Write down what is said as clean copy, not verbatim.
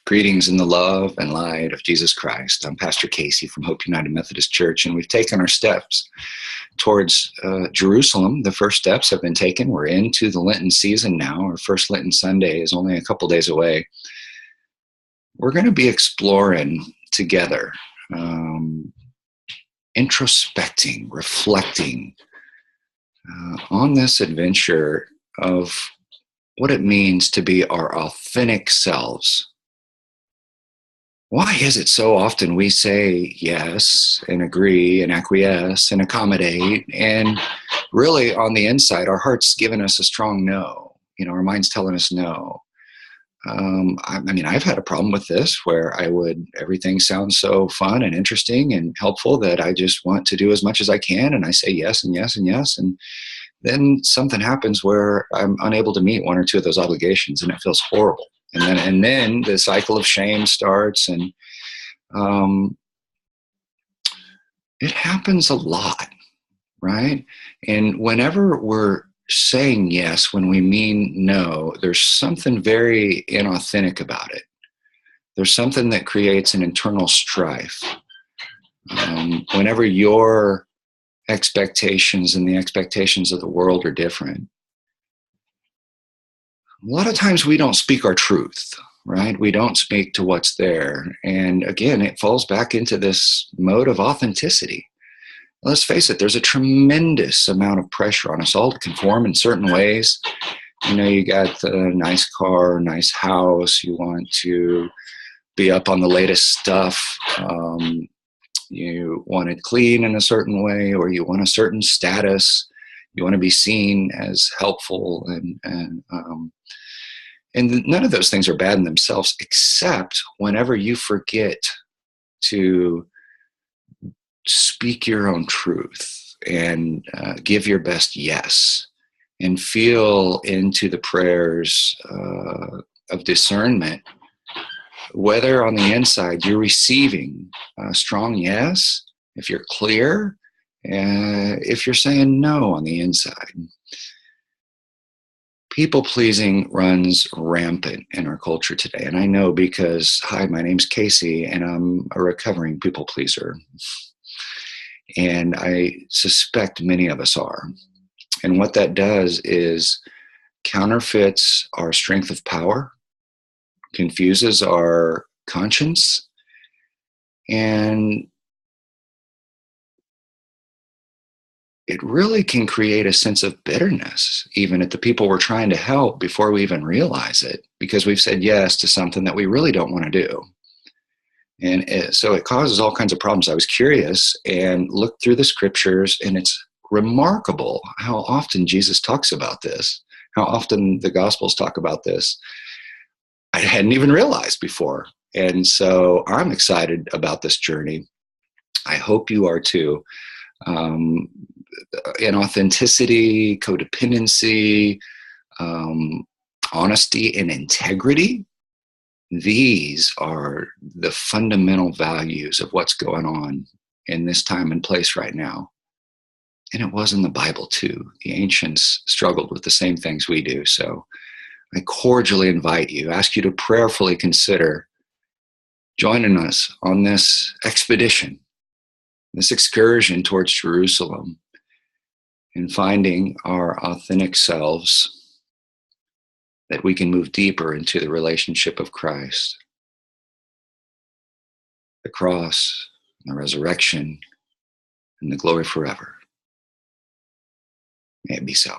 Greetings in the love and light of Jesus Christ. I'm Pastor Casey from Hope United Methodist Church, and we've taken our steps towards Jerusalem. The first steps have been taken. We're into the Lenten season now. Our first Lenten Sunday is only a couple days away. We're going to be exploring together, introspecting, reflecting on this adventure of what it means to be our authentic selves. Why is it so often we say yes and agree and acquiesce and accommodate, and really on the inside our heart's giving us a strong no? Our mind's telling us no. I've had a problem with this where everything sounds so fun and interesting and helpful that I just want to do as much as I can, and I say yes and yes and yes, and then something happens where I'm unable to meet one or two of those obligations, and it feels horrible. And then the cycle of shame starts, and it happens a lot, right? And whenever we're saying yes when we mean no, there's something very inauthentic about it. There's something that creates an internal strife. Whenever your expectations and the expectations of the world are different, a lot of times we don't speak our truth, right? We don't speak to what's there. And again, it falls back into this mode of authenticity. Let's face it, there's a tremendous amount of pressure on us all to conform in certain ways. You got the nice car, nice house, you want to be up on the latest stuff. You want it clean in a certain way, or you want a certain status. You want to be seen as helpful, and none of those things are bad in themselves, except whenever you forget to speak your own truth and give your best yes, and feel into the prayers of discernment, whether on the inside you're receiving a strong yes, if you're clear, if you're saying no on the inside. People-pleasing runs rampant in our culture today. And I know because, hi, my name's Casey, and I'm a recovering people-pleaser. And I suspect many of us are. And what that does is counterfeits our strength of power, confuses our conscience, and it really can create a sense of bitterness, even at the people we're trying to help, before we even realize it, because we've said yes to something that we really don't want to do. And so it causes all kinds of problems. I was curious and looked through the scriptures, and it's remarkable how often Jesus talks about this, how often the Gospels talk about this. I hadn't even realized before. And so I'm excited about this journey. I hope you are too. In authenticity, codependency, honesty, and integrity, these are the fundamental values of what's going on in this time and place right now. And it was in the Bible too. The ancients struggled with the same things we do. So I cordially invite you, ask you to prayerfully consider joining us on this expedition, this excursion towards Jerusalem, and finding our authentic selves, that we can move deeper into the relationship of Christ, the cross, the resurrection, and the glory forever. May it be so.